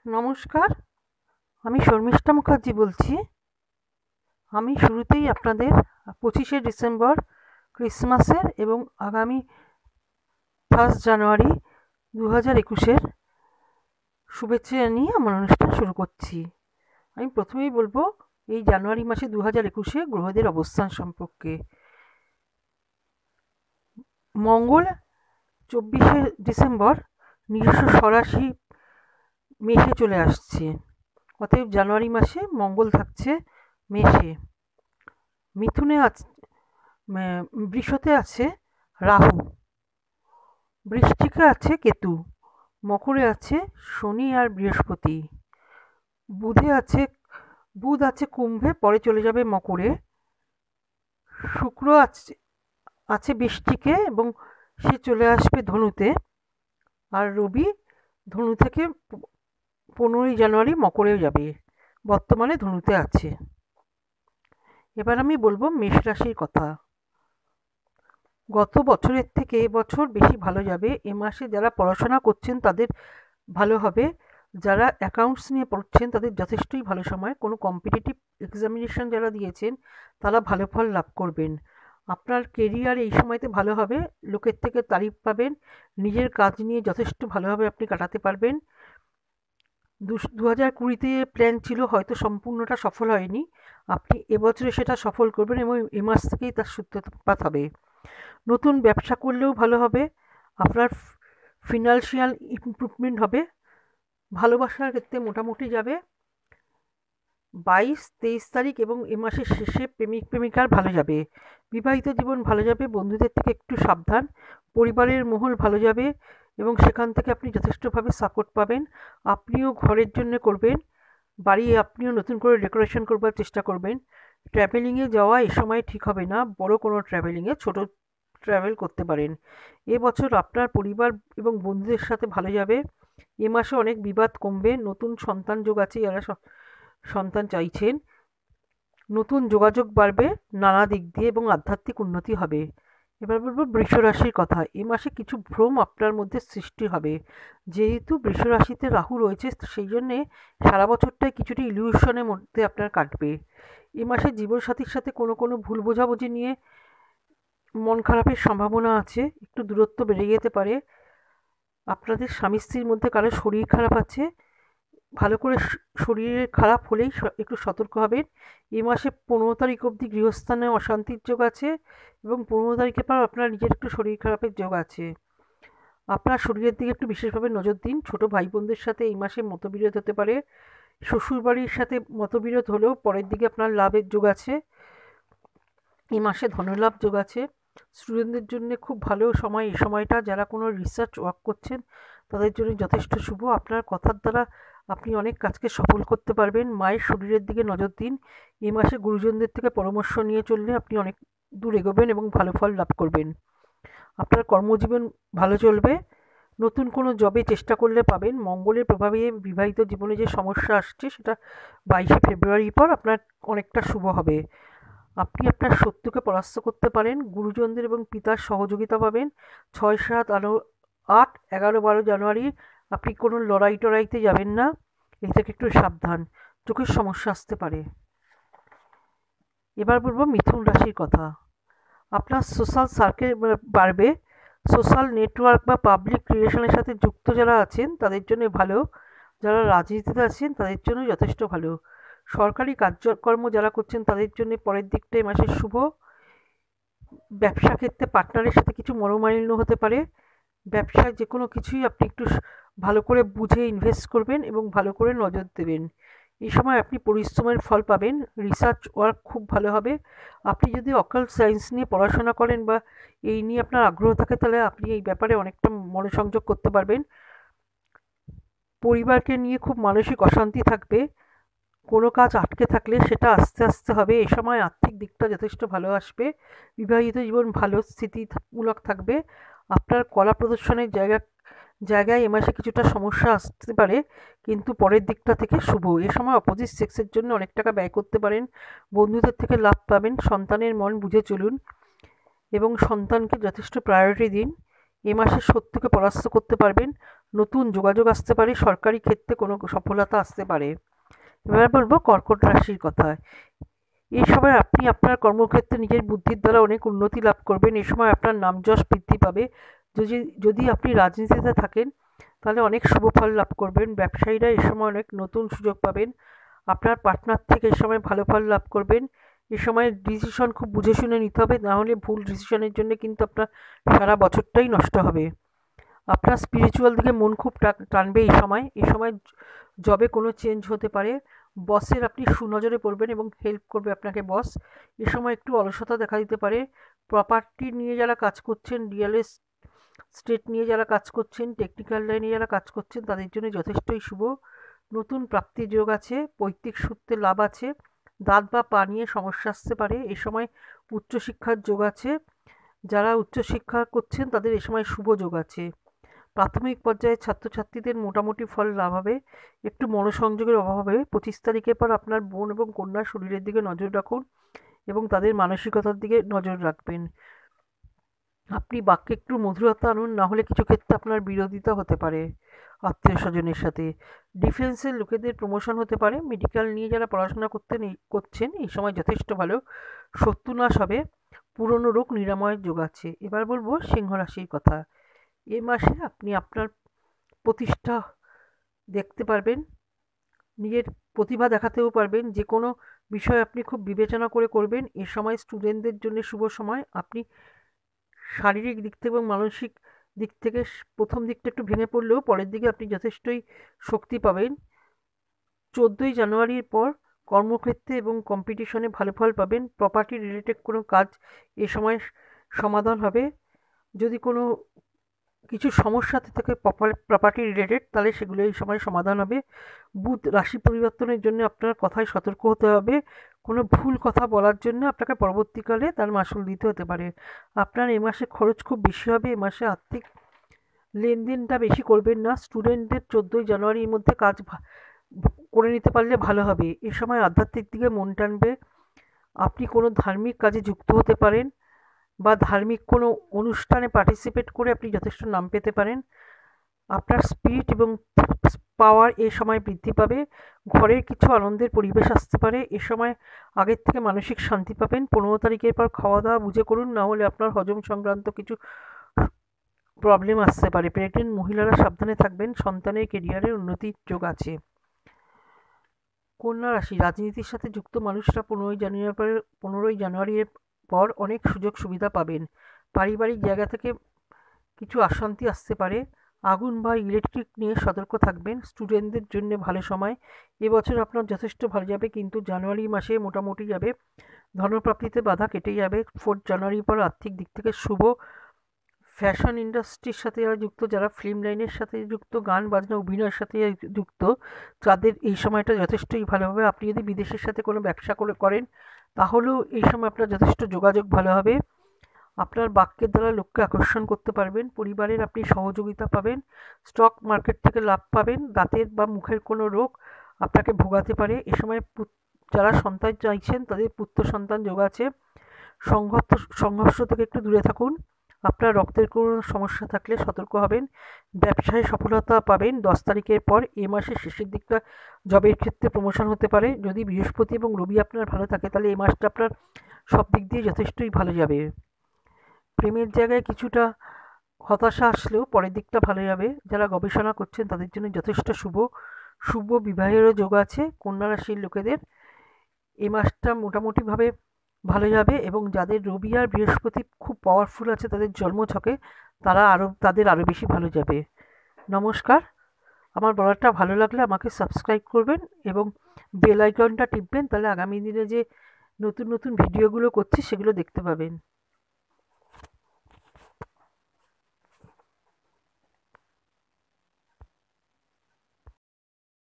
নমস্কার, আমি শর্মিষ্ঠা মুখার্জি বলছি। আমি শুরুতেই আপনাদের 25শে ডিসেম্বর ক্রিসমাসের এবং আগামী 1 জানুয়ারি 2021-এর শুভেচ্ছা জানিয়ে আমার অনুষ্ঠান শুরু করছি। আমি প্রথমেই বলবো এই জানুয়ারি মাসে 2021-এ গ্রহদের অবস্থান সম্পর্কে। মঙ্গল 24শে ডিসেম্বর নিজস্ব স্বরাশি মেষে চলে আসছে, অতএব জানুয়ারি মাসে মঙ্গল থাকছে মেষে। মিথুনে আছে, বৃষতে আছে রাহু, বৃশ্চিকে আছে কেতু, মকরে আছে শনি আর বৃহস্পতি, বুধ আছে কুম্ভে, পরে চলে যাবে মকরে, শুক্র আছে বৃশ্চিকে এবং সে চলে আসবে ধনুতে, আর রবি ধনু থেকে 15ই জানুয়ারি মকরে যাবে, বর্তমানে ধনুতে আছে। এবার আমি বলবো মেষ রাশির কথা। গত বছরের থেকে এবছর বেশি ভালো যাবে। এ মাসে যারা পড়াশোনা করছেন তাদের ভালো হবে, যারা অ্যাকাউন্টস নিয়ে পড়ছেন তাদের যথেষ্টই ভালো সময়। কোনো কম্পিটিটিভ এক্সামিনেশন যারা দিয়েছেন তারা ভালো ফল লাভ করবেন। আপনার কেরিয়ার এই সময়তে ভালো হবে, লোকের থেকে তারিফ পাবেন, নিজের কাজ নিয়ে যথেষ্ট ভালোভাবে আপনি কাটাতে পারবেন। 2020-তে প্ল্যান ছিল, হয়তো সম্পূর্ণটা সফল হয়নি, আপনি এবছরে সেটা সফল করবেন এবং এ মাস থেকেই তার সূত্রপাত হবে। নতুন ব্যবসা করলেও ভালো হবে, আপনার ফিনান্সিয়াল ইমপ্রুভমেন্ট হবে। ভালোবাসার ক্ষেত্রে মোটামুটি যাবে। 22-23 তারিখ এবং এ মাসের শেষে প্রেমিক প্রেমিকার ভালো যাবে। বিবাহিত জীবন ভালো যাবে, বন্ধুদের থেকে একটু সাবধান। পরিবারের মহল ভালো যাবে এবং সেখান থেকে আপনি যথেষ্টভাবে সাপোর্ট পাবেন। আপনিও ঘরের জন্য করবেন, বাড়ি আপনিও নতুন করে ডেকোরেশন করবার চেষ্টা করবেন। ট্রাভেলিংয়ে যাওয়া এ সময় ঠিক হবে না, বড় কোনো ট্রাভেলিংয়ে ছোট ট্রাভেল করতে পারেন। এবছর আপনার পরিবার এবং বন্ধুদের সাথে ভালো যাবে। এ মাসে অনেক বিবাদ কমবে, নতুন সন্তান যোগ আছে, যারা সন্তান চাইছেন, নতুন যোগাযোগ বাড়বে নানা দিক দিয়ে এবং আধ্যাত্মিক উন্নতি হবে। এবার বলবো বৃষ রাশির কথা। এ মাসে কিছু ভ্রম আপনার মধ্যে সৃষ্টি হবে, যেহেতু বৃষ রাশিতে রাহু রয়েছে সেই জন্যে সারা বছরটাই কিছুটা ইলিউশনের মধ্যে আপনার কাটবে। এ মাসে জীবনসাথীর সাথে কোনো ভুল বোঝাবুঝি নিয়ে মন খারাপের সম্ভাবনা আছে, একটু দূরত্ব বেড়ে যেতে পারে। আপনাদের স্বামী স্ত্রীর মধ্যে কারো শরীর খারাপ আছে, ভালো করে শরীরের খারাপ হলেই একটু সতর্ক হবেন। এই মাসে 15 তারিখ অবধি গৃহস্থানে অশান্তির যোগ আছে এবং 15 তারিখের পর আপনার নিজের একটু শরীর খারাপের যোগ আছে। আপনার শরীরের দিকে একটু বিশেষভাবে নজর দিন। ছোট ভাই বোনদের সাথে এই মাসে মতবিরোধ হতে পারে, শ্বশুরবাড়ির সাথে মতবিরোধ হলেও পরের দিকে আপনার লাভের যোগ আছে। এই মাসে ধনলাভ যোগ আছে। স্টুডেন্টদের জন্য খুব ভালো সময় এই সময়টা, যারা কোনো রিসার্চ ওয়ার্ক করছেন তাদের জন্য যথেষ্ট শুভ। আপনার কথার দ্বারা আপনি অনেক কাজকে সফল করতে পারবেন। মায়ের শরীরের দিকে নজর দিন। এই মাসে গুরুজনদের থেকে পরামর্শ নিয়ে চললে আপনি অনেক দূর এগোবেন এবং ভালো ফল লাভ করবেন। আপনার কর্মজীবন ভালো চলবে, নতুন কোনো জবে চেষ্টা করলে পাবেন। মঙ্গলের প্রভাবে বিবাহিত জীবনে যে সমস্যা আসছে সেটা 22শে ফেব্রুয়ারির পর আপনার অনেকটা শুভ হবে। আপনি আপনার শত্রুকে পরাস্ত করতে পারেন, গুরুজনদের এবং পিতার সহযোগিতা পাবেন। 6, 7, 8, 11, 12 জানুয়ারি আপনি কোনো লড়াই টড়াইতে যাবেন না, এই থেকে একটু সাবধান, চোখের সমস্যা আসতে পারে। এবার বলবো মিথুন রাশির কথা। আপনার সোশ্যাল সার্কেল বাড়বে, সোশ্যাল নেটওয়ার্ক বা পাবলিক রিলেশনের সাথে যুক্ত যারা আছেন তাদের জন্য ভালো, যারা রাজনীতিতে আছেন তাদের জন্য যথেষ্ট ভালো। সরকারি কার্যকর্ম যারা করছেন তাদের জন্য পরের দিকটাই মাসের শুভ। ব্যবসা ক্ষেত্রে পার্টনারের সাথে কিছু মনোমালিন্য হতে পারে। ব্যবসায় যে কোনো কিছুই আপনি একটু ভালো করে বুঝে ইনভেস্ট করবেন এবং ভালো করে নজর দেবেন। এই সময় আপনি পরিশ্রমের ফল পাবেন। রিসার্চ ওয়ার্ক খুব ভালো হবে। আপনি যদি অকাল্ট সায়েন্স নিয়ে পড়াশোনা করেন বা এই নিয়ে আপনার আগ্রহ থাকে তাহলে আপনি এই ব্যাপারে অনেকটা মনোসংযোগ করতে পারবেন। পরিবারকে নিয়ে খুব মানসিক অশান্তি থাকবে, কোনো কাজ আটকে থাকলে সেটা আস্তে আস্তে হবে। এই সময় আর্থিক দিকটা যথেষ্ট ভালো আসবে। বিবাহিত জীবন ভালো স্থিতিমূলক থাকবে। আপনার কলা প্রদর্শনের জায়গায় এ মাসে কিছুটা সমস্যা আসতে পারে, কিন্তু পরের দিকটা থেকে শুভ। এ সময় অপোজিট সেক্সের জন্য অনেক টাকা ব্যয় করতে পারেন, বন্ধুদের থেকে লাভ পাবেন। সন্তানের মন বুঝে চলুন এবং সন্তানকে যথেষ্ট প্রায়োরিটি দিন। এ মাসে শত্রুকে পরাস্ত করতে পারবেন। নতুন যোগাযোগ আসতে পারে, সরকারি ক্ষেত্রে কোনো সফলতা আসতে পারে। এবার বলবো কর্কট রাশির কথা। এই সময় আপনি আপনার কর্মক্ষেত্রে নিজের বুদ্ধির দ্বারা অনেক উন্নতি লাভ করবেন। এই সময় আপনার নাম যশ বৃদ্ধি পাবে। যদি আপনি রাজনীতিতে থাকেন তাহলে অনেক শুভ ফল লাভ করবেন। ব্যবসায়ীরা এই সময় অনেক নতুন সুযোগ পাবেন। আপনার পার্টনার থেকে এই সময় ভালো ফল লাভ করবেন। এ সময় ডিসিশন খুব বুঝে শুনে নিতে হবে, নাহলে ভুল ডিসিশনের জন্য কিন্তু আপনার সারা বছরটাই নষ্ট হবে। আপনার স্পিরিচুয়াল দিকে মন খুব টানবে এই সময় জবে কোনো চেঞ্জ হতে পারে। বসের আপনি সুনজরে পড়বেন এবং হেল্প করবে আপনাকে বস। এ সময় একটু অলসতা দেখা দিতে পারে। প্রপার্টি নিয়ে যারা কাজ করছেন, রিয়েল এস্টেট নিয়ে যারা কাজ করছেন, টেকনিক্যাল লাইনে যারা কাজ করছেন, তাদের জন্য যথেষ্টই শুভ। নতুন প্রাপ্তির যোগ আছে, পৈতৃক সূত্রে লাভ আছে। দাঁত বা পা নিয়ে সমস্যা আসতে পারে। এ সময় উচ্চশিক্ষার যোগ আছে। যারা উচ্চশিক্ষা করছেন তাদের এ সময় শুভ যোগ আছে। প্রাথমিক পর্যায়ে ছাত্রছাত্রীদের মোটামুটি ফল লাভ হবে। একটু মনোসংযোগের অভাব হবে। 25 তারিখের পর আপনার বোন এবং কন্যার শরীরের দিকে নজর রাখুন এবং তাদের মানসিকতার দিকে নজর রাখবেন। আপনি বাক্যে একটু মধুরতা আনুন, না হলে কিছু ক্ষেত্রে আপনার বিরোধিতা হতে পারে আত্মীয় স্বজনের সাথে। ডিফেন্সের লোকেদের প্রমোশন হতে পারে। মেডিকেল নিয়ে যারা পড়াশোনা করছেন এই সময় যথেষ্ট ভালো। শত্রুনাশ হবে। পুরনো রোগ নিরাময়ের যোগ আছে। এবার বলবো সিংহ রাশির কথা। এ মাসে আপনি আপনার প্রতিষ্ঠা দেখতে পারবেন, নিজের প্রতিভা দেখাতেও পারবেন। যে কোনো বিষয় আপনি খুব বিবেচনা করে করবেন। এ সময় স্টুডেন্টদের জন্য শুভ সময়। আপনি শারীরিক দিক থেকে এবং মানসিক দিক থেকে প্রথম দিকটা একটু ভেঙে পড়লেও পরের দিকে আপনি যথেষ্টই শক্তি পাবেন। 14ই জানুয়ারির পর কর্মক্ষেত্রে এবং কম্পিটিশনে ভালো ফল পাবেন। প্রপার্টি রিলেটেড কোনো কাজ এ সময় সমাধান হবে। যদি কোনো কিছু সমস্যা থাকে প্রপার্টি রিলেটেড, তাহলে সেগুলো এই সময় সমাধান হবে। বুধ রাশি পরিবর্তনের জন্য আপনার কথায় সতর্ক হতে হবে। কোনো ভুল কথা বলার জন্য আপনাকে পরবর্তীকালে তার মাসুল দিতে হতে পারে। আপনার এ মাসে খরচ খুব বেশি হবে। এ মাসে আর্থিক লেনদেনটা বেশি করবেন না। স্টুডেন্টদের 14ই জানুয়ারির মধ্যে কাজ করে নিতে পারলে ভালো হবে। এ সময় আধ্যাত্মিক দিকে মন টানবে। আপনি কোনো ধার্মিক কাজে যুক্ত হতে পারেন বা ধার্মিক কোনো অনুষ্ঠানে পার্টিসিপেট করে আপনি যথেষ্ট নাম পেতে পারেন। আপনার স্পিরিট এবং পাওয়ার এ সময় বৃদ্ধি পাবে। ঘরের কিছু আনন্দের পরিবেশ আসতে পারে। এ সময় আগের থেকে মানসিক শান্তি পাবেন। 15 তারিখের পর খাওয়া দাওয়া বুঝে করুন, না হলে আপনার হজম সংক্রান্ত কিছু প্রবলেম আসতে পারে। প্রেগনেন্ট মহিলারা সাবধানে থাকবেন। সন্তানের কেরিয়ারের উন্নতির যোগ আছে। কন্যা রাশি। রাজনীতির সাথে যুক্ত মানুষরা 15ই জানুয়ারির পর অনেক সুযোগ সুবিধা পাবেন। পারিবারিক জায়গা থেকে কিছু অশান্তি আসতে পারে। আগুন বা ইলেকট্রিক নিয়ে সতর্ক থাকবেন। স্টুডেন্টদের জন্য ভালো সময়। এবছর আপনার যথেষ্ট ভালো যাবে, কিন্তু জানুয়ারি মাসে মোটামুটি যাবে। ধনপ্রাপ্তিতে বাধা কেটে যাবে। 4 জানুয়ারির পর আর্থিক দিক থেকে শুভ। ফ্যাশন ইন্ডাস্ট্রির সাথে যারা যুক্ত, যারা ফিল্ম লাইনের সাথে যুক্ত, গান বাজনা অভিনয়ের সাথে যুক্ত, তাদের এই সময়টা যথেষ্টই ভালো হবে। আপনি যদি বিদেশের সাথে কোনো ব্যবসা করেন তাহলেও এই সময় আপনার যথেষ্ট যোগাযোগ ভালো হবে। আপনার বাক্যের দ্বারা লোককে আকর্ষণ করতে পারবেন। পরিবারের আপনি সহযোগিতা পাবেন। স্টক মার্কেট থেকে লাভ পাবেন। দাঁতের বা মুখের কোনো রোগ আপনাকে ভোগাতে পারে। এ সময় যারা সন্তান চাইছেন তাদের পুত্র সন্তান যোগ আছে। সংঘর্ষ থেকে একটু দূরে থাকুন। আপনার রক্তের কোনো সমস্যা থাকলে সতর্ক হবেন। ব্যবসায় সফলতা পাবেন 10 তারিখের পর। এ মাসের শেষের দিকটা জবের ক্ষেত্রে প্রমোশন হতে পারে। যদি বৃহস্পতি এবং রবি আপনার ভালো থাকে তাহলে এই মাসটা আপনার সব দিক দিয়ে যথেষ্টই ভালো যাবে। প্রেমের জায়গায় কিছুটা হতাশা আসলেও পরের দিকটা ভালো যাবে। যারা গবেষণা করছেন তাদের জন্য যথেষ্ট শুভ বিবাহেরও যোগ আছে। কন্যা রাশির লোকেদের এই মাসটা মোটামুটিভাবে ভালো যাবে, এবং যাদের রবি আর বৃহস্পতি খুব পাওয়ারফুল আছে তাদের জন্মছকে, তাদের আরও বেশি ভালো যাবে। নমস্কার। আমার বলাটা ভালো লাগলে আমাকে সাবস্ক্রাইব করবেন এবং বেল আইকনটা টিপবেন, তাহলে আগামী দিনে যে নতুন ভিডিওগুলো করছি সেগুলো দেখতে পাবেন।